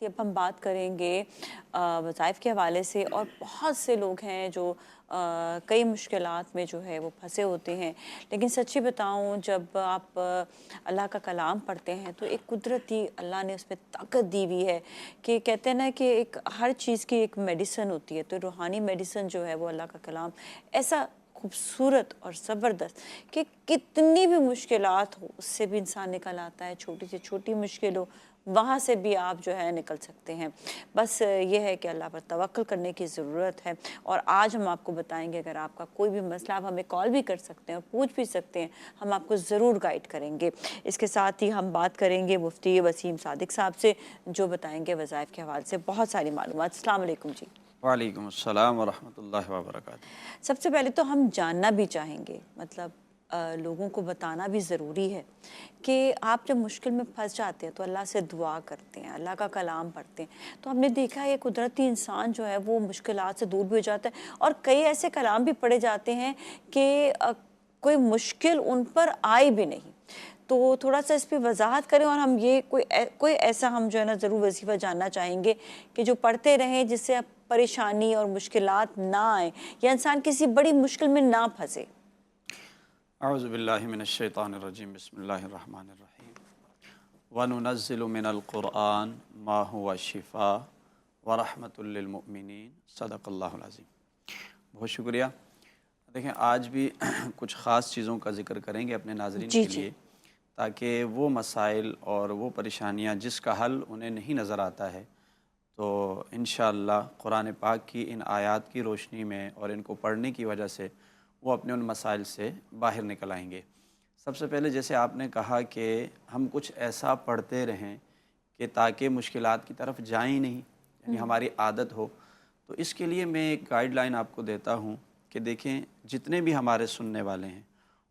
अब हम बात करेंगे वज़ाइफ के हवाले से, और बहुत से लोग हैं जो कई मुश्किलात में जो है वो फंसे होते हैं। लेकिन सच्ची बताऊं, जब आप अल्लाह का कलाम पढ़ते हैं तो एक कुदरती अल्लाह ने उसमें ताकत दी हुई है कि कहते हैं ना कि एक हर चीज़ की एक मेडिसिन होती है, तो रूहानी मेडिसिन जो है वो अल्लाह का कलाम ऐसा खूबसूरत और ज़बरदस्त कि कितनी भी मुश्किलात हो उससे भी इंसान निकल आता है। छोटी से छोटी मुश्किल हो वहाँ से भी आप जो है निकल सकते हैं। बस ये है कि अल्लाह पर तवक्कुल करने की ज़रूरत है। और आज हम आपको बताएंगे, अगर आपका कोई भी मसला, आप हमें कॉल भी कर सकते हैं और पूछ भी सकते हैं, हम आपको ज़रूर गाइड करेंगे। इसके साथ ही हम बात करेंगे मुफ्ती वसीम सादिक साहब से, जो बताएंगे वज़ाइफ के हवाले से बहुत सारी मालूमात। अस्सलाम वालेकुम जी। वालेकुम अस्सलाम वरहमतुल्लाहि वबरकातुहू। सबसे पहले तो हम जानना भी चाहेंगे, मतलब लोगों को बताना भी ज़रूरी है कि आप जब मुश्किल में फंस जाते हैं तो अल्लाह से दुआ करते हैं, अल्लाह का कलाम पढ़ते हैं, तो हमने देखा है कुदरती इंसान जो है वो मुश्किलात से दूर भी हो जाता है। और कई ऐसे कलाम भी पढ़े जाते हैं कि कोई मुश्किल उन पर आए भी नहीं। तो थोड़ा सा इस पर वजाहत करें, और हम ये कोई ऐसा हम जो है ना ज़रूर वजीफ़ा जानना चाहेंगे कि जो पढ़ते रहें जिससे अब परेशानी और मुश्किलात ना आए, या इंसान किसी बड़ी मुश्किल में ना फंसे। अऊज़ु बिल्लाहि मिनश शैतानिर रजीम, बिस्मिल्लाहिर रहमानिर रहीम। व नुनज़्ज़िलु मिनल क़ुरआन मा हुवा शिफ़ा व रहमतुल लिल मुमिनीन, सदक़ल्लाहुल अज़ीम। बहुत शुक्रिया। देखें, आज भी कुछ ख़ास चीज़ों का ज़िक्र करेंगे अपने नाज़रीन जी के जी। लिए, ताकि वो मसाइल और वो परेशानियाँ जिसका हल उन्हें नहीं नज़र आता है, तो इंशाअल्लाह कुरान पाक की इन आयात की रोशनी में और इनको पढ़ने की वजह से वो अपने उन मसाइल से बाहर निकल आएंगे। सबसे पहले, जैसे आपने कहा कि हम कुछ ऐसा पढ़ते रहें कि ताकि मुश्किलात की तरफ जाएं ही नहीं, यानी हमारी आदत हो, तो इसके लिए मैं एक गाइडलाइन आपको देता हूँ कि देखें, जितने भी हमारे सुनने वाले हैं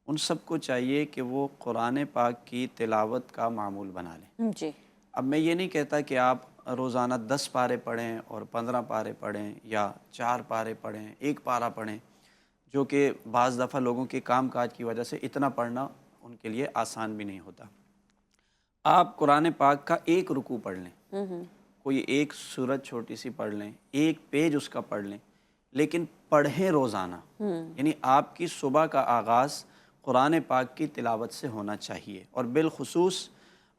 उन सबको चाहिए कि वो कुरान पाक की तिलावत का मामूल बना लें। जी। अब मैं ये नहीं कहता कि आप रोज़ाना 10 पारे पढ़ें और 15 पारे पढ़ें या 4 पारे पढ़ें, 1 पारा पढ़ें, जो कि बाज़ दफ़ा लोगों के काम काज की वजह से इतना पढ़ना उनके लिए आसान भी नहीं होता। आप कुरान पाक का एक रुकू पढ़ लें, कोई एक सूरत छोटी सी पढ़ लें, एक पेज उसका पढ़ लें, लेकिन पढ़ें रोज़ाना। यानी आपकी सुबह का आगाज़ कुरान पाक की तिलावत से होना चाहिए। और बिलखुसूस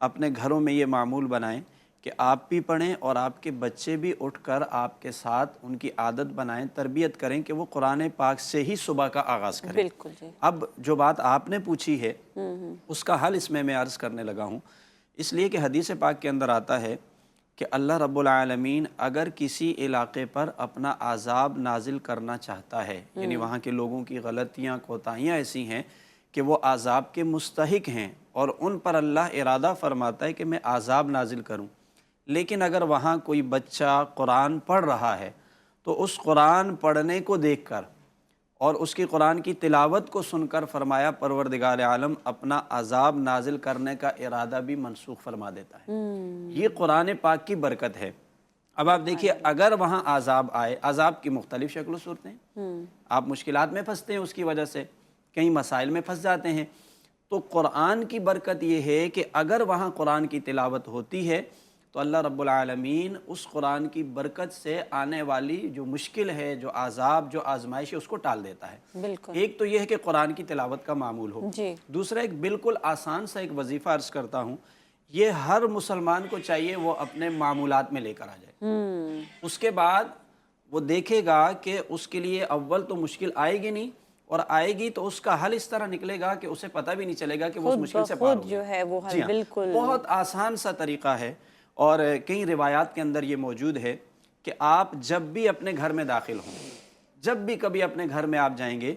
अपने घरों में ये मामूल बनाएं कि आप भी पढ़ें और आपके बच्चे भी उठकर आपके साथ उनकी आदत बनाएं, तरबियत करें कि वो कुरान पाक से ही सुबह का आगाज़ करें। बिल्कुल जी। अब जो बात आपने पूछी है उसका हल इसमें मैं अर्ज़ करने लगा हूँ, इसलिए कि हदीस पाक के अंदर आता है कि अल्लाह रब्बुल आलमीन अगर किसी इलाक़े पर अपना अज़ाब नाजिल करना चाहता है, यानी वहाँ के लोगों की गलतियाँ कोताहियाँ ऐसी हैं कि वो अज़ाब के मुस्तहिक हैं और उन पर अल्लाह इरादा फरमाता है कि मैं अज़ाब नाजिल करूँ, लेकिन अगर वहाँ कोई बच्चा कुरान पढ़ रहा है तो उस कुरान पढ़ने को देखकर और उसकी कुरान की तिलावत को सुनकर फरमाया परवरदिगार आलम अपना अज़ाब नाजिल करने का इरादा भी मनसूख फरमा देता है। ये कुरान पाक की बरकत है। अब आप देखिए, अगर वहाँ अज़ाब आए, अज़ाब की मुख्तलिफ़ शक्ल सूरतें हैं, आप मुश्किलात में फंसते हैं, उसकी वजह से कई मसाइल में फंस जाते हैं, तो कुरान की बरकत ये है कि अगर वहाँ कुरान की तिलावत होती है तो अल्लाह रब्बुल आलमीन उस कुरान की बरकत से आने वाली जो मुश्किल है, जो आज़ाब, जो आजमाइश है, उसको टाल देता है। बिल्कुल। एक तो यह है कि कुरान की तिलावत का मामूल हो। जी। दूसरा, एक बिल्कुल आसान सा एक वजीफ़ा अर्ज़ करता हूँ, ये हर मुसलमान को चाहिए वो अपने मामूलात में लेकर आ जाए। उसके बाद वो देखेगा कि उसके लिए अव्वल तो मुश्किल आएगी नहीं, और आएगी तो उसका हल इस तरह निकलेगा कि उसे पता भी नहीं चलेगा कि वो उस खुद मुश्किल ब से पार हो खुद जो गया। है वो जी हल हाँ, बिल्कुल। बहुत आसान सा तरीक़ा है। और कई रिवायात के अंदर ये मौजूद है कि आप जब भी अपने घर में दाखिल हों, जब भी कभी अपने घर में आप जाएंगे,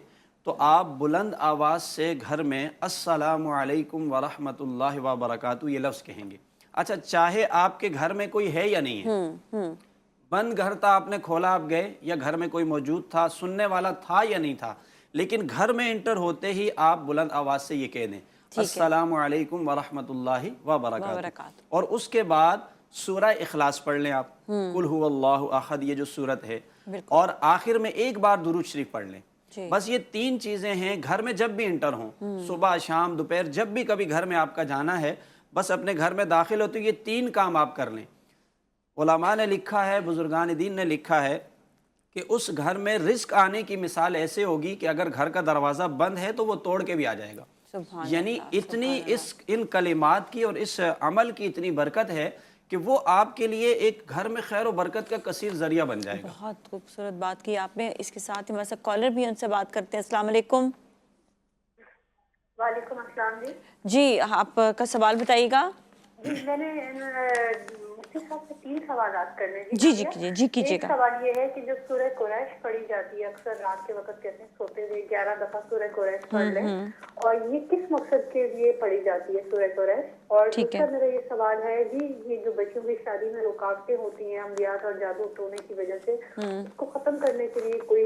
तो आप बुलंद आवाज़ से घर में अस्सलामु अलैकुम व रहमतुल्लाहि व बरकातहू ये लफ्ज़ कहेंगे। अच्छा, चाहे आपके घर में कोई है या नहीं है, बंद घर था, आपने खोला, आप गए, या घर में कोई मौजूद था, सुनने वाला था या नहीं था, लेकिन घर में एंटर होते ही आप बुलंद आवाज़ से ये कह दें ठीक है। अस्सलामु अलैकुम व रहमतुल्लाहि व बरकातहू। वबरकात। और उसके बाद सूरह इखलास पढ़ लें आप, कुल हुवल्लाहु अहद, ये जो सूरत है, बिल्कुल। और आखिर में एक बार दुरूद शरीफ पढ़ लें। जी। बस ये 3 चीज़ें हैं, घर में जब भी इंटर हों, सुबह शाम दोपहर, जब भी कभी घर में आपका जाना है, बस अपने घर में दाखिल हो तो ये 3 काम आप कर लें। उलमा ने लिखा है, बुजुर्गान दीन ने लिखा है कि उस घर में रिस्क आने की मिसाल ऐसे होगी कि अगर घर का दरवाज़ा बंद है तो वो तोड़ के भी आ जाएगा। सुभान यानी अल्लाह, इतनी सुभान अल्लाह। इस इन कलिमात की और इस अमल की इतनी बरकत है कि वो आपके लिए एक घर में खैर और बरकत का कसीर ज़रिया बन जाएगा। बहुत खूबसूरत बात की आपने। इसके साथ ही हमारे साथ कॉलर भी हैं, उनसे बात करते हैं। अस्सलाम वालेकुम। वालेकुम अस्सलाम जी। जी, आपका सवाल बताइएगा। जी मैंने मुफ्ती साहब से 3 सवालात करने हैं जी जी नादिया। कीजिए, जी एक कीजिएगा। सवाल ये है कि जो सूरह कुरैश पढ़ी जाती है अक्सर रात के वक्त कहते हैं सोते हुए 11 दफा सूरह कुरैश पढ़ लें, और ये किस मकसद के लिए पढ़ी जाती है सूरह कुरैश? और ठीक दूसरा है। मेरा ये सवाल है जी, ये जो बच्चों की शादी में रुकावटें होती हैं अमलियात और जादू टोने की वजह से, उसको खत्म करने के लिए कोई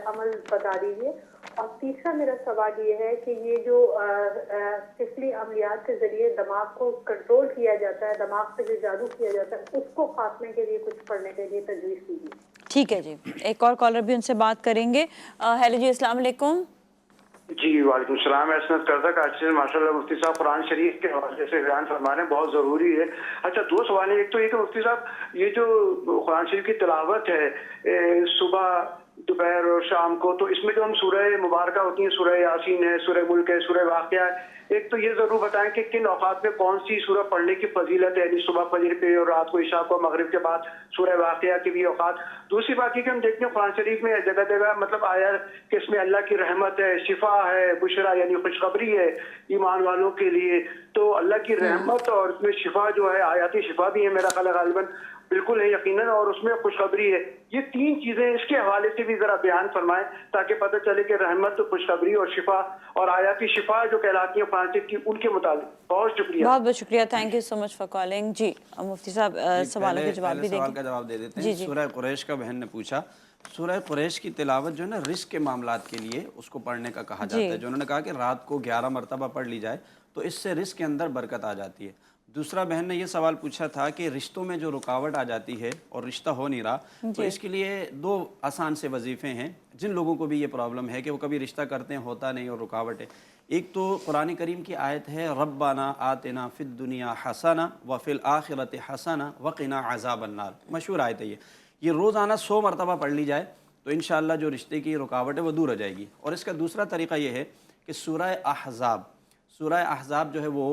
अमल बता दीजिए। और तीसरा मेरा सवाल ये है कि ये जो तिफली अमलियात के जरिए दिमाग को कंट्रोल किया जाता है, दिमाग पे जो जादू किया जाता है, उसको खात्मे के लिए कुछ पढ़ने के लिए तजवीज़ कीजिए। ठीक है जी, एक और कॉलर भी उनसे बात करेंगे। हेलो जी, अस्सलाम वालेकुम। जी वालेकुम सलाम। मैं इसमें करदा काशी से माशाल्लाह मुफ्ती साहब कुरान शरीफ के हवाले से बयान फरमा रहे हैं, बहुत ज़रूरी है। अच्छा, 2 सवाल है। एक तो ये कि मुफ्ती साहब ये जो कुरान शरीफ की तिलावत है सुबह दोपहर और शाम को, तो इसमें जो हम सूरह मुबारक होती हैं, सूरह यासीन है, सूरह मुल्क है, सूरह वाक़िया है, एक तो ये ज़रूर बताएं कि किन औकात में कौन सी सूरह पढ़ने की फजीलत है, यानी सुबह फजर पे और रात को इशा को मगरिब के बाद सूरह वाक़िया के भी औकात। दूसरी बात ये कि हम देखते हैं कुरान शरीफ में जगह जगह मतलब आया कि इसमें अल्लाह की रहमत है, शिफा है, बुशरा यानी खुशखबरी है ईमान वालों के लिए। तो अल्लाह की रहमत और इसमें शिफा जो है, आयाती शिफा भी है मेरा ख्याल है गालिबन, बिल्कुल है यकीनन, और उसमें खुशखबरी है। ये 3 चीजें इसके हवाले से भी जरा बयान फरमाएं ताकि पता चले कि रहमत, खुशखबरी और शिफा और आयाती शिफा जो कहलाती है कुरान शरीफ की, उनके मुताबिक। बहुत शुक्रिया। बहुत बहुत शुक्रिया, thank you so much for calling. जी मुफ्ती साहब सवालों के जवाब भी सवाल देंगे। का जवाब दे देते जी हैं। जी। सूरह कुरैश का बहन ने पूछा, सूरह कुरैश की तिलावत जो है ना रिस्क के मामलात के लिए उसको पढ़ने का कहा जाता है। जो उन्होंने कहा कि रात को 11 मरतबा पढ़ ली जाए तो इससे रिस्क के अंदर बरकत आ जाती है। दूसरा बहन ने ये सवाल पूछा था कि रिश्तों में जो रुकावट आ जाती है और रिश्ता हो नहीं रहा, तो इसके लिए 2 आसान से वजीफ़े हैं जिन लोगों को भी ये प्रॉब्लम है कि वो कभी रिश्ता करते हैं होता नहीं और रुकावट है। एक तो कुरान करीम की आयत है, रब्बाना आतिना फिद दुनिया हसना व फिल आखिरत हसना वक़िना अज़ाबन्नार। मशहूर आयत है ये रोज़ाना 100 मरतबा पढ़ ली जाए तो इंशाअल्लाह जो रिश्ते की रुकावट है वो दूर हो जाएगी। और इसका दूसरा तरीक़ा ये है कि सूरह अहज़ाब जो है वो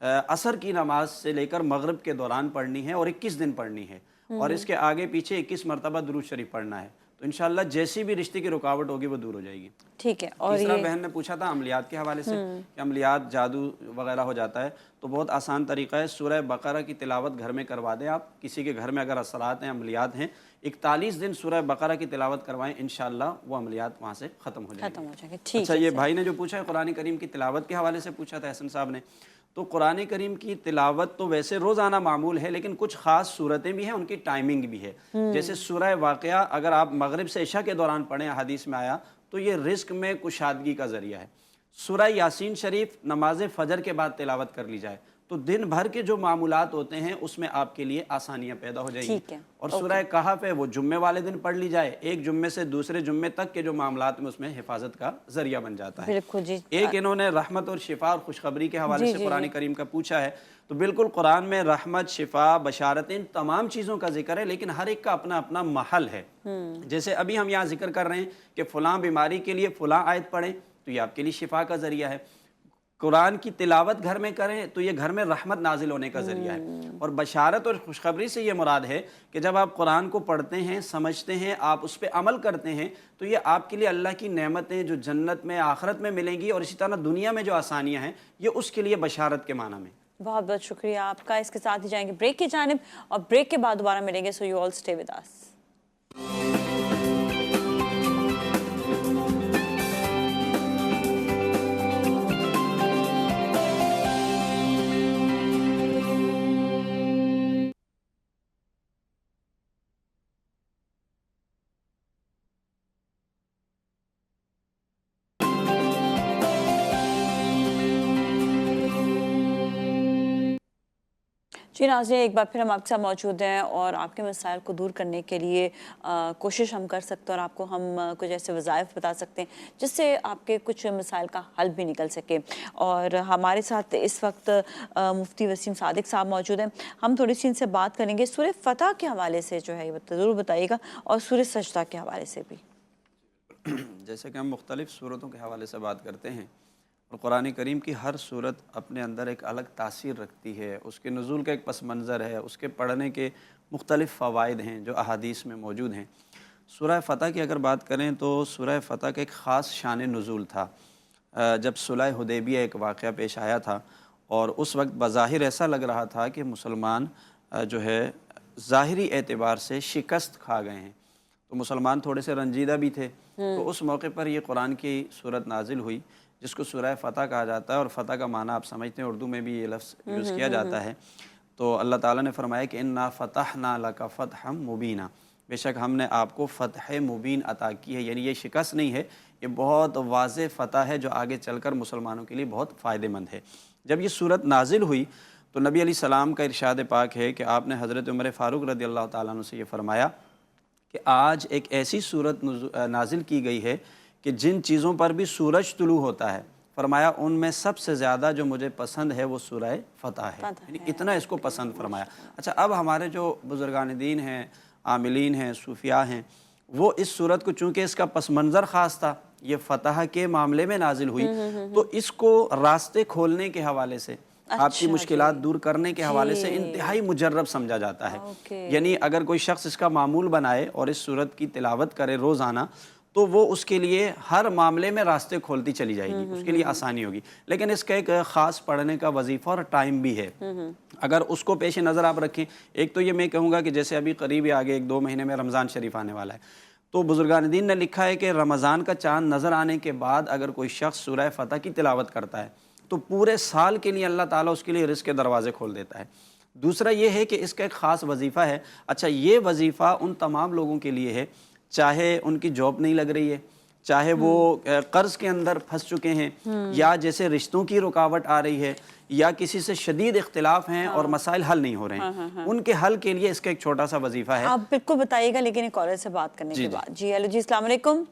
असर की नमाज से लेकर मगरिब के दौरान पढ़नी है और 21 दिन पढ़नी है, और इसके आगे पीछे 21 मरतबा दुरूद शरीफ पढ़ना है। तो इंशाअल्लाह जैसी भी रिश्ते की रुकावट होगी वो दूर हो जाएगी। ठीक है। और तीसरा ये बहन ने पूछा था अमलियात के हवाले से कि अमलियात जादू वगैरह हो जाता है, तो बहुत आसान तरीका है, सूरह बकरा की तिलावत घर में करवा दें आप। किसी के घर में अगर असरात हैं, अमलियात हैं, 41 दिन सूरह बकरा की तिलावत करवाएं, इंशाअल्लाह वो अमलियात वहाँ से ख़त्म हो जाएंगे। ठीक अच्छा, है। ये भाई ने जो पूछा है कुरान करीम की तिलावत के हवाले से पूछा था एहसन साहब ने, तो कुरान करीम की तिलावत तो वैसे रोज़ाना मामूल है, लेकिन कुछ ख़ास सूरतें भी हैं, उनकी टाइमिंग भी है। जैसे सूरह वाक़िया अगर आप मगरिब से इशा के दौरान पढ़ें, हदीस में आया, तो ये रिस्क में कुशादगी का ज़रिया है। सूरह यासीन शरीफ नमाज फ़जर के बाद तिलावत कर ली जाए तो दिन भर के जो मामूलात होते हैं उसमें आपके लिए आसानियाँ पैदा हो जाएगी। ठीक है। और सूरह कहफ है वो जुम्मे वाले दिन पढ़ ली जाए, एक जुम्मे से दूसरे जुम्मे तक के जो मामलात में उसमें हिफाजत का जरिया बन जाता है। बिल्कुल जी। एक इन्होंने रहमत और शिफा और खुशखबरी के हवाले से कुरान करीम का पूछा है, तो बिल्कुल कुरान में रहमत, शिफा, बशारत, इन तमाम चीज़ों का जिक्र है, लेकिन हर एक का अपना अपना महल है। जैसे अभी हम यहाँ जिक्र कर रहे हैं कि फ़लाँ बीमारी के लिए फ़लाँ आयत पढ़ें तो ये आपके लिए शिफा का ज़रिया है। कुरान की तिलावत घर में करें तो ये घर में रहमत नाजिल होने का ज़रिया है। और बशारत और खुशखबरी से ये मुराद है कि जब आप कुरान को पढ़ते हैं, समझते हैं, आप उस पर अमल करते हैं, तो ये आपके लिए अल्लाह की नेमतें जो जन्नत में, आखिरत में मिलेंगी, और इसी तरह दुनिया में जो आसानियाँ हैं ये उसके लिए बशारत के माना में। बहुत बहुत शुक्रिया आपका। इसके साथ ही जाएंगे ब्रेक की जानिब, और ब्रेक के बाद दोबारा मिलेंगे। So you all stay with us. जी नाज़रीन, एक बार फिर हम आपके साथ मौजूद हैं और आपके मसाइल को दूर करने के लिए कोशिश हम कर सकते हैं और आपको हम कुछ ऐसे वज़ाइफ बता सकते हैं जिससे आपके कुछ मसाइल का हल भी निकल सके। और हमारे साथ इस वक्त मुफ्ती वसीम सादिक साहब मौजूद हैं। हम थोड़ी सी इनसे बात करेंगे सूरह फतह के हवाले से, जो है ज़रूर बताइएगा, और सूरह सजदा के हवाले से भी। जैसे कि हम मुख्तलिफ़ सूरतों के हवाले से बात करते हैं और कुरान करीम की हर सूरत अपने अंदर एक अलग तासीर रखती है, उसके नुज़ूल का एक पस मंज़र है, उसके पढ़ने के मुख्तलिफ़ फ़वाइद हैं जो अहादीस में मौजूद हैं। सूरह फ़तह की अगर बात करें तो सूरह फ़तह का एक ख़ास शान नुज़ूल था। जब सुलह हुदैबिया एक वाक़या पेश आया था और उस वक्त बज़ाहिर ऐसा लग रहा था कि मुसलमान जो है ज़ाहिरी एतबार से शिकस्त खा गए हैं, तो मुसलमान थोड़े से रंजीदा भी थे। तो उस मौके पर ये कुरान की सूरत नाजिल हुई जिसको सूरह फ़तह कहा जाता है, और फ़तह का माना आप समझते हैं, उर्दू में भी ये लफ्ज़ यूज़ किया जाता है। तो अल्लाह ताला ने फरमाया कि इन्ना फ़तहना लका फ़तहम मुबीना, बेशक हमने आपको फ़तह मुबीन अता की है, यानी ये शिकस्त नहीं है, ये बहुत वाज़ेह फ़तह है जो आगे चलकर मुसलमानों के लिए बहुत फ़ायदेमंद है। जब ये सूरत नाजिल हुई तो नबी अलैहिस्सलाम का इरशाद पाक है कि आपने हज़रत उमर फ़ारूक रज़ी अल्लाह ताला अन्हु से ये फ़रमाया कि आज एक ऐसी सूरत नाजिल की गई है कि जिन चीज़ों पर भी सूरज तुलू होता है, फरमाया उनमें सबसे ज़्यादा जो मुझे पसंद है वो सूरह फ़तह है, यानी इतना इसको पसंद फरमाया। अच्छा, अब हमारे जो बुज़ुर्गान दीन हैं, आमिलीन हैं, सूफिया हैं, वो इस सूरत को चूँकि इसका पस मंज़र ख़ास था, ये फ़तह के मामले में नाजिल हुई, तो इसको रास्ते खोलने के हवाले से, आपकी मुश्किलात दूर करने के हवाले से इंतहाई मुजर्रब समझा जाता है। यानी अगर कोई शख्स इसका मामूल बनाए और इस सूरत की तिलावत करे रोज़ाना, तो वो उसके लिए हर मामले में रास्ते खोलती चली जाएगी, उसके लिए आसानी होगी। लेकिन इसका एक ख़ास पढ़ने का वजीफ़ा और टाइम भी है। अगर उसको पेश नज़र आप रखें, एक तो ये मैं कहूँगा कि जैसे अभी करीब आगे 1-2 महीने में रमज़ान शरीफ आने वाला है, तो बुज़ुर्गान दीन ने लिखा है कि रमज़ान का चाँद नज़र आने के बाद अगर कोई शख्स सूरह फ़तह की तिलावत करता है तो पूरे साल के लिए अल्लाह ताला उसके लिए रिज़्क़ के दरवाज़े खोल देता है। दूसरा ये है कि इसका एक ख़ास वजीफ़ा है। अच्छा, ये वजीफ़ा उन तमाम लोगों के लिए है, चाहे उनकी जॉब नहीं लग रही है, चाहे वो कर्ज़ के अंदर फंस चुके हैं, या जैसे रिश्तों की रुकावट आ रही है, या किसी से शदीद इख्तिलाफ हैं और मसाइल हल नहीं हो रहे हैं, उनके हल के लिए इसका एक छोटा सा वजीफ़ा है। आप बिल्कुल बताइएगा, लेकिन एक कॉलर से बात करने के बाद। जी हेलो जी, अस्सलाम वालेकुम।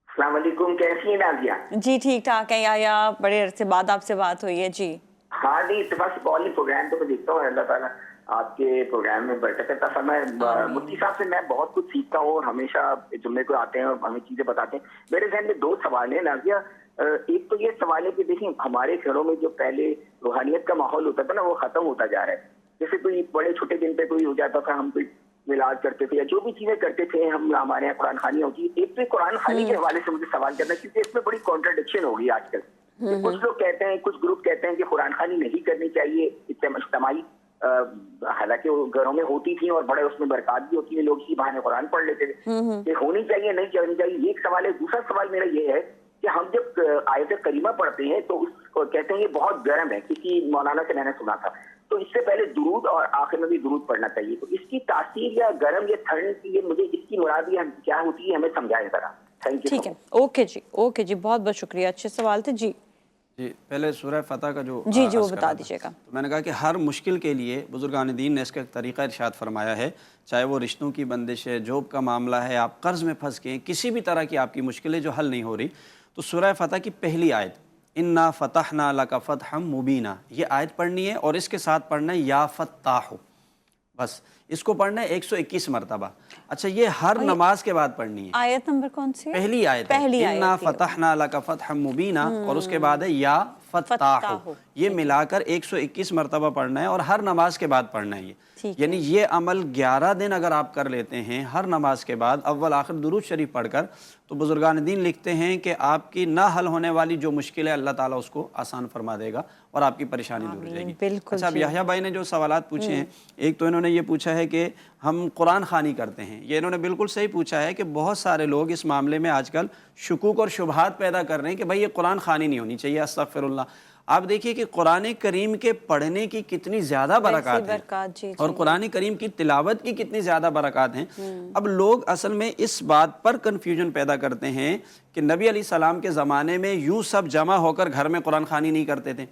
अस्सलाम वालेकुम, कैसी हैं नाज़िया? जी ठीक ठाक है या बड़े अरसे बाद आपसे बात हुई है जी। हाँ जी, इत्तेफाक से कॉल प्रोग्राम तो मैं देखता हूँ, अल्लाह ताला आपके प्रोग्राम में बरकत अता फरमाए। मुफ्ती साहब से मैं बहुत कुछ सीखता हूँ और हमेशा जुम्मे को आते हैं और हमें चीजें बताते हैं। मेरे ज़हन में 2 सवाल है नाज़िया। एक तो ये सवाल है कि देखिए हमारे घरों में जो पहले रूहानियत का माहौल होता था ना, वो खत्म होता जा रहा है। जैसे कोई बड़े छोटे दिन पे कोई हो जाता था, हम कोई मिलाद करते थे या जो भी चीजें करते थे, हम हमारे यहाँ कुरान खानी होती है। एक तो कुरान खानी के हवाले से मुझे सवाल करना है, क्योंकि इसमें बड़ी कॉन्ट्रडिक्शन होगी आजकल। कुछ लोग कहते हैं, कुछ ग्रुप कहते हैं कि कुरान खानी नहीं करनी चाहिए, इज्तिमाई, हालांकि वो घरों में होती थी और बड़े उसमें बरकत भी होती है, लोग इसी बहाने कुरान पढ़ लेते थे। ये होनी चाहिए नहीं करनी चाहिए, ये एक सवाल है। दूसरा सवाल मेरा ये है कि हम जब आयत करीमा पढ़ते हैं तो उसको कहते हैं ये बहुत गर्म है, किसी मौलाना से मैंने सुना था, तो इससे पहले दुरूद और आखिर में भी दुरूद पढ़ना चाहिए। तो इसकी तासीर या गर्म या ठंड की, ये मुझे इसकी मुराद क्या होती है, हमें समझाएं जरा। Thank you. ठीक है, ओके जी, ओके जी, बहुत बहुत शुक्रिया, अच्छे सवाल थे जी। जी, पहले सूरह फ़तह का जो जी वो बता दीजिएगा। तो मैंने कहा कि हर मुश्किल के लिए बुज़ुर्गान दीन ने इसका एक तरीक़ा इरशाद फरमाया है, चाहे वो रिश्तों की बंदिश है, जॉब का मामला है, आप कर्ज़ में फंस गए, किसी भी तरह की आपकी मुश्किलें जो हल नहीं हो रही, तो सूरह फ़तह की पहली आयत इन्ना फ़तहना लका फ़तहम मुबीना, ये आयत पढ़नी है और इसके साथ पढ़ना है या फ़त्ताहु, बस इसको पढ़ना है 121 मरतबा। अच्छा, ये हर नमाज के बाद पढ़नी है। आयत नंबर कौन सी है? पहली आयत इन्ना फ़तहना लका फ़तहम मुबीना, और उसके बाद है या फ़त्ताहु, ये मिलाकर 121 मरतबा पढ़ना है और हर नमाज के बाद पढ़ना है। ये यानी ये अमल 11 दिन अगर आप कर लेते हैं हर नमाज के बाद अव्वल आखिर दुरूद शरीफ पढ़कर, तो बुजुर्गान दीन लिखते हैं कि आपकी ना हल होने वाली जो मुश्किल है अल्लाह ताला उसको आसान फरमा देगा और आपकी परेशानी दूर हो जाएगी। अच्छा, अब याह्या भाई ने जो सवालात पूछे हैं, एक तो इन्होंने ये पूछा है कि हम कुरान खानी करते हैं, ये इन्होंने बिल्कुल सही पूछा है कि बहुत सारे लोग इस मामले में आजकल शुकूक और शुबहात पैदा कर रहे हैं कि भाई ये कुरान खानी नहीं होनी चाहिए, अस्तगफिरुल्लाह। آپ دیکھیے کہ قرآن کریم کے پڑھنے کی کتنی زیادہ برکات ہیں جی اور قرآن کریم کی تلاوت کی کتنی زیادہ برکات ہیں۔ اب لوگ اصل میں اس بات پر کنفیوژن پیدا کرتے ہیں کہ نبی علیہ السلام کے زمانے میں یوں سب جمع ہو کر گھر میں قرآن خوانی نہیں کرتے تھے۔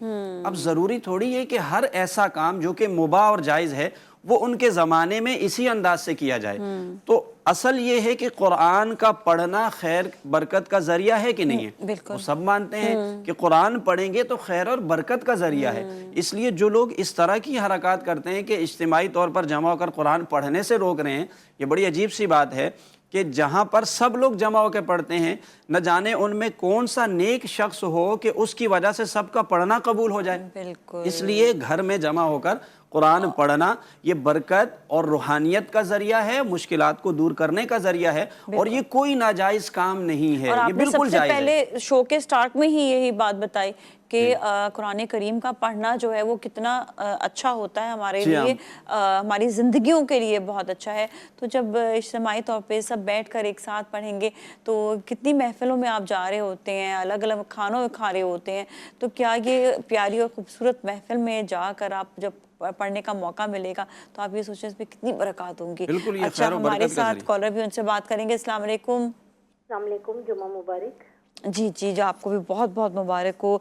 اب ضروری تھوڑی ہے کہ ہر ایسا کام جو کہ مباح اور جائز ہے وہ ان کے زمانے میں اسی انداز سے کیا جائے۔ تو اصل یہ ہے کہ قرآن کا پڑھنا خیر برکت کا ذریعہ ہے کہ نہیں ہے؟ وہ سب مانتے ہیں کہ قرآن پڑھیں گے تو خیر اور برکت کا ذریعہ ہے۔ اس لیے جو لوگ اس طرح کی حرکات کرتے ہیں کہ اجتماعی طور پر جمع ہو کر قرآن پڑھنے سے روک رہے ہیں، یہ بڑی عجیب سی بات ہے کہ جہاں پر سب لوگ جمع ہو کے پڑھتے ہیں، نہ جانے ان میں کون سا نیک شخص ہو کہ اس کی وجہ سے سب کا پڑھنا قبول ہو جائے۔ بالکل، اس لیے گھر میں جمع ہو کر قرآن پڑھنا یہ برکت اور روحانیت کا ذریعہ ہے، مشکلات کو دور کرنے کا ذریعہ ہے، اور یہ کوئی ناجائز کام نہیں ہے، اور یہ آپ نے بالکل سب سے جائز ہے۔ پہلے شو کے سٹارٹ میں ہی یہی بات بتائی کہ قرآن کریم کا پڑھنا جو ہے وہ کتنا اچھا ہوتا ہے ہمارے لیے، ہماری زندگیوں کے لیے بہت اچھا ہے۔ تو جب اجتماعی طور پہ سب بیٹھ کر ایک ساتھ پڑھیں گے تو کتنی محفلوں میں آپ جا رہے ہوتے ہیں، الگ الگ کھانوں میں کھا رہے ہوتے ہیں، تو کیا یہ پیاری اور خوبصورت محفل میں جا کر آپ جب پڑھنے کا موقع ملے گا تو آپ یہ سوچیں اس پہ کتنی برکات ہوں گی۔ بالکل، یہ اچھا، خیر و ہمارے برکت کا ساتھ ذریعہ۔ کالر بھی ان سے بات کریں گے۔ السلام علیکم۔ السلام علیکم، جمعہ مبارک۔ جی جی جی، آپ کو بھی بہت بہت مبارک ہو۔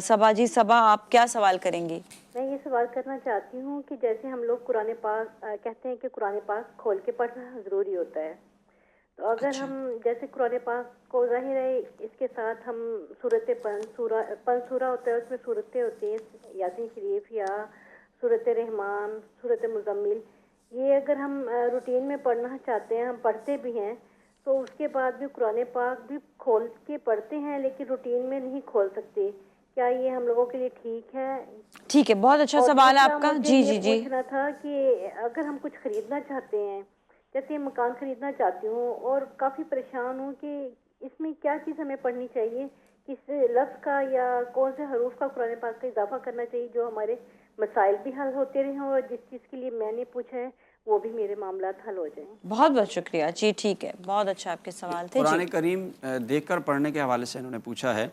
صبا جی، صبا آپ کیا سوال کریں گی؟ میں یہ سوال کرنا چاہتی ہوں کہ جیسے ہم لوگ قرآن پاک کہتے ہیں کہ قرآن پاک کھول کے پڑھنا ضروری ہوتا ہے، تو اگر ہم جیسے قرآن پاک کو ظاہر ہے اس کے ساتھ ہم پنج سورہ ہوتا ہے، اس میں صورتیں ہوتی ہیں، یاسین شریف یا سورۃ رحمان، سورۃ مزمل، یہ اگر ہم روٹین میں پڑھنا چاہتے ہیں، ہم پڑھتے بھی ہیں، تو اس کے بعد بھی قرآن پاک بھی کھول کے پڑھتے ہیں لیکن روٹین میں نہیں کھول سکتے، کیا یہ ہم لوگوں کے لیے ٹھیک ہے؟ ٹھیک ہے، بہت اچھا سوال ہے آپ کا۔ جی جی جی، پوچھنا تھا کہ اگر ہم کچھ خریدنا چاہتے ہیں، جیسے مکان خریدنا چاہتی ہوں اور کافی پریشان ہوں کہ اس میں کیا چیز ہمیں پڑھنی چاہیے، کس لفظ کا یا کون سے حروف کا قرآن پاک کا اضافہ کرنا چاہیے جو ہمارے مسائل بھی حل ہوتے رہیں اور جس چیز کے لیے میں نے پوچھا ہے وہ بھی میرے معاملات حل ہو جائیں۔ بہت بہت شکریہ جی، ٹھیک ہے، بہت اچھا آپ کے سوال تھے۔ قرآن کریم دیکھ کر پڑھنے کے حوالے سے انہوں نے پوچھا ہے،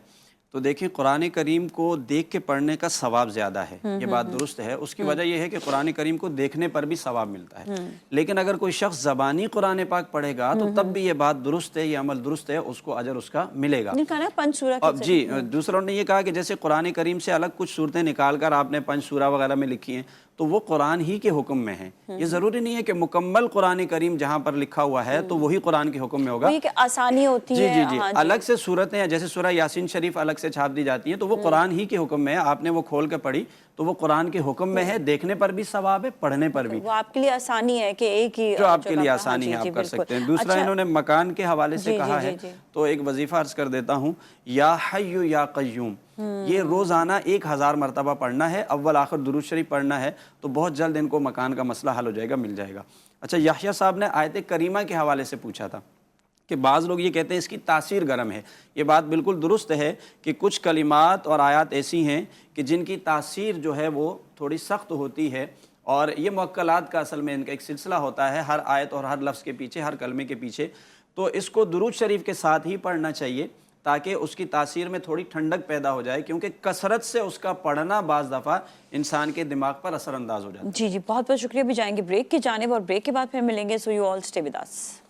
تو دیکھیں قرآن کریم کو دیکھ کے پڑھنے کا ثواب زیادہ ہے، یہ بات درست ہے۔ اس کی وجہ یہ ہے کہ قرآن کریم کو دیکھنے پر بھی ثواب ملتا ہے، لیکن اگر کوئی شخص زبانی قرآن پاک پڑھے گا تو تب بھی یہ بات درست ہے، یہ عمل درست ہے، اس کو اجر اس کا ملے گا۔ پنج سورہ اب جی، دوسروں نے یہ کہا کہ جیسے قرآن کریم سے الگ کچھ صورتیں نکال کر آپ نے پنج سورہ وغیرہ میں لکھی ہیں تو وہ قرآن ہی کے حکم میں ہیں، یہ ضروری نہیں ہے کہ مکمل قرآن کریم جہاں پر لکھا ہوا ہے تو وہی قرآن کے حکم میں ہوگا۔ کہ آسانی ہوتی ہے، جی جی جی، الگ سے صورتیں ہیں، جیسے سورہ یاسین شریف الگ سے چھاپ دی جاتی ہیں تو وہ قرآن ہی کے حکم میں ہے، آپ نے وہ کھول کے پڑھی تو وہ قرآن کے حکم میں ہے، دیکھنے پر بھی ثواب ہے، پڑھنے پر بھی، وہ آپ کے لیے آسانی ہے کہ ایک ہی جو آپ کے لیے آسانی ہے آپ کر سکتے ہیں۔ دوسرا انہوں نے مکان کے حوالے سے کہا ہے تو ایک وظیفہ عرض کر دیتا ہوں، یا حی یا قیوم، یہ روزانہ 1000 مرتبہ پڑھنا ہے، اول آخر درود شریف پڑھنا ہے، تو بہت جلد ان کو مکان کا مسئلہ حل ہو جائے گا، مل جائے گا۔ اچھا، یحییٰ صاحب نے آیت کریمہ کے حوالے سے پوچھا تھا کہ بعض لوگ یہ کہتے ہیں اس کی تاثیر گرم ہے، یہ بات بالکل درست ہے کہ کچھ کلمات اور آیات ایسی ہیں کہ جن کی تاثیر جو ہے وہ تھوڑی سخت ہوتی ہے، اور یہ موکلات کا اصل میں ان کا ایک سلسلہ ہوتا ہے، ہر آیت اور ہر لفظ کے پیچھے، ہر کلمے کے پیچھے، تو اس کو درود شریف کے ساتھ ہی پڑھنا چاہیے تاکہ اس کی تاثیر میں تھوڑی ٹھنڈک پیدا ہو جائے، کیونکہ کثرت سے اس کا پڑھنا بعض دفعہ انسان کے دماغ پر اثر انداز ہو جاتا ہے۔ جی جی، بہت بہت شکریہ۔ بھی جائیں گے بریک کی جانب اور بریک کے بعد پھر ملیں گے، so you all stay with us.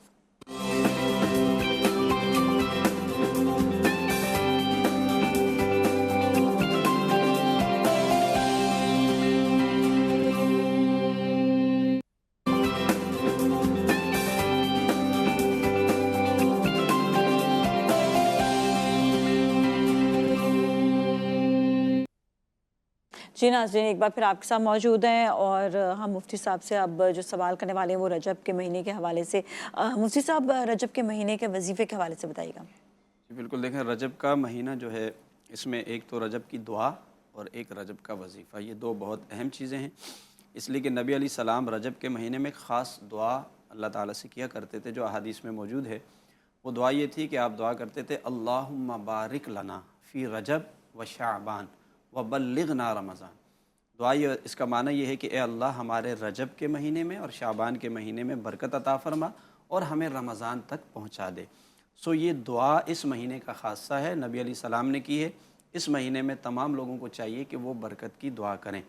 جی ناظرین، ایک بار پھر آپ کے ساتھ موجود ہیں اور ہم مفتی صاحب سے اب جو سوال کرنے والے ہیں وہ رجب کے مہینے کے حوالے سے۔ مفتی صاحب، رجب کے مہینے کے وظیفے کے حوالے سے بتائیے گا۔ بالکل، دیکھیں رجب کا مہینہ جو ہے اس میں ایک تو رجب کی دعا اور ایک رجب کا وظیفہ، یہ دو بہت اہم چیزیں ہیں، اس لیے کہ نبی علیہ السلام رجب کے مہینے میں خاص دعا اللہ تعالیٰ سے کیا کرتے تھے جو احادیث میں موجود ہے۔ وہ دعا یہ تھی کہ آپ دعا کرتے تھے، اللہم بارک لنا فی رجب و شعبان وبلغنا رمضان۔ دعا یہ، اس کا معنی یہ ہے کہ اے اللہ ہمارے رجب کے مہینے میں اور شعبان کے مہینے میں برکت عطا فرما اور ہمیں رمضان تک پہنچا دے۔ سو یہ دعا اس مہینے کا خاصہ ہے، نبی علیہ السلام نے کی ہے، اس مہینے میں تمام لوگوں کو چاہیے کہ وہ برکت کی دعا کریں۔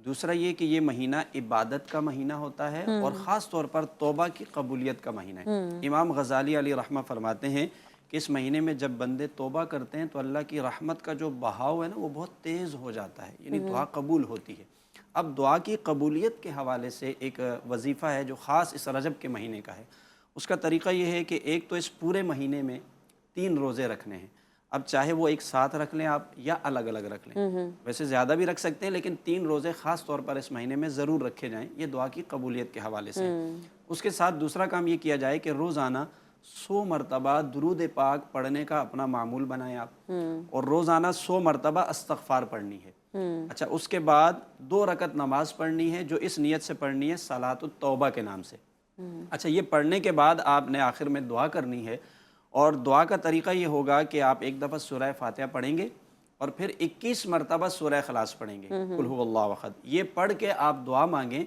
دوسرا یہ کہ یہ مہینہ عبادت کا مہینہ ہوتا ہے اور خاص طور پر توبہ کی قبولیت کا مہینہ ہے۔ امام غزالی علیہ رحمہ فرماتے ہیں کہ اس مہینے میں جب بندے توبہ کرتے ہیں تو اللہ کی رحمت کا جو بہاؤ ہے نا وہ بہت تیز ہو جاتا ہے، یعنی دعا قبول ہوتی ہے۔ اب دعا کی قبولیت کے حوالے سے ایک وظیفہ ہے جو خاص اس رجب کے مہینے کا ہے۔ اس کا طریقہ یہ ہے کہ ایک تو اس پورے مہینے میں 3 روزے رکھنے ہیں۔ اب چاہے وہ ایک ساتھ رکھ لیں آپ یا الگ الگ رکھ لیں، ویسے زیادہ بھی رکھ سکتے ہیں لیکن 3 روزے خاص طور پر اس مہینے میں ضرور رکھے جائیں، یہ دعا کی قبولیت کے حوالے سے۔ اس کے ساتھ دوسرا کام یہ کیا جائے کہ روزانہ 100 مرتبہ درود پاک پڑھنے کا اپنا معمول بنائیں آپ، اور روزانہ 100 مرتبہ استغفار پڑھنی ہے۔ اچھا، اس کے بعد 2 رکعت نماز پڑھنی ہے جو اس نیت سے پڑھنی ہے صلاۃ التوبہ کے نام سے۔ اچھا، یہ پڑھنے کے بعد آپ نے آخر میں دعا کرنی ہے، اور دعا کا طریقہ یہ ہوگا کہ آپ ایک دفعہ سورہ فاتحہ پڑھیں گے اور پھر 21 مرتبہ سورہ اخلاص پڑھیں گے، قل هو اللہ احد۔ یہ پڑھ کے آپ دعا مانگیں،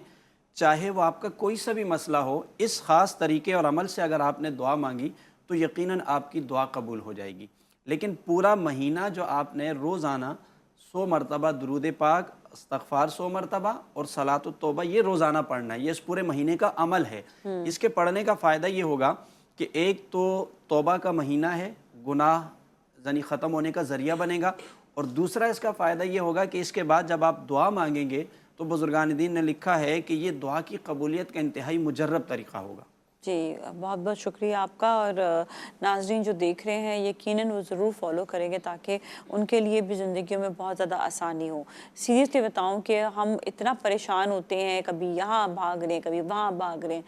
چاہے وہ آپ کا کوئی سا بھی مسئلہ ہو، اس خاص طریقے اور عمل سے اگر آپ نے دعا مانگی تو یقیناً آپ کی دعا قبول ہو جائے گی۔ لیکن پورا مہینہ جو آپ نے روزانہ 100 مرتبہ درود پاک، استغفار 100 مرتبہ اور صلاۃ التوبہ یہ روزانہ پڑھنا ہے، یہ اس پورے مہینے کا عمل ہے۔ اس کے پڑھنے کا فائدہ یہ ہوگا کہ ایک تو توبہ کا مہینہ ہے، گناہ یعنی ختم ہونے کا ذریعہ بنے گا، اور دوسرا اس کا فائدہ یہ ہوگا کہ اس کے بعد جب آپ دعا مانگیں گے تو بزرگان دین نے لکھا ہے کہ یہ دعا کی قبولیت کا انتہائی مجرب طریقہ ہوگا۔ جی، بہت بہت شکریہ آپ کا، اور ناظرین جو دیکھ رہے ہیں یقیناً وہ ضرور فالو کریں گے تاکہ ان کے لیے بھی زندگیوں میں بہت زیادہ آسانی ہو۔ سیریسلی بتاؤں کہ ہم اتنا پریشان ہوتے ہیں، کبھی یہاں بھاگ رہے ہیں، کبھی وہاں بھاگ رہے ہیں۔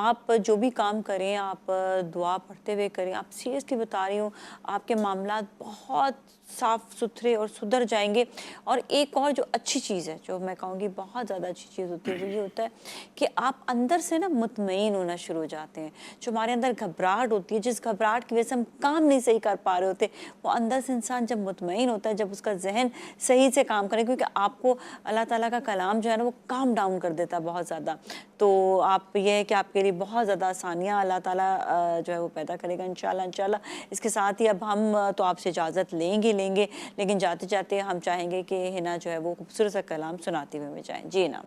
آپ جو بھی کام کریں آپ دعا پڑھتے ہوئے کریں۔ آپ سیریسلی بتا رہی ہوں، آپ کے معاملات بہت صاف ستھرے اور سدھر جائیں گے۔ اور ایک اور جو اچھی چیز ہے، جو میں کہوں گی بہت زیادہ اچھی چیز ہوتی ہے، وہ یہ ہوتا ہے کہ آپ اندر سے نا مطمئن ہونا شروع ہو جاتے ہیں۔ جو ہمارے اندر گھبراہٹ ہوتی ہے، جس گھبراہٹ کی وجہ سے ہم کام نہیں صحیح کر پا رہے ہوتے، وہ اندر سے انسان جب مطمئن ہوتا ہے، جب اس کا ذہن صحیح سے کام کرے، کیونکہ آپ کو اللہ تعالیٰ کا کلام جو ہے نا وہ کام ڈاؤن کر دیتا ہے بہت زیادہ۔ تو آپ یہ ہے کہ آپ کے لیے بہت زیادہ آسانیاں اللہ تعالیٰ جو ہے وہ پیدا کرے گا انشاءاللہ۔ اس کے ساتھ ہی اب ہم تو آپ سے اجازت لیں گے، لیکن جاتے جاتے ہم چاہیں گے کہ ہنا جو ہے وہ خوبصورت سا کلام سناتے ہوئے جائیں۔ جی نا۔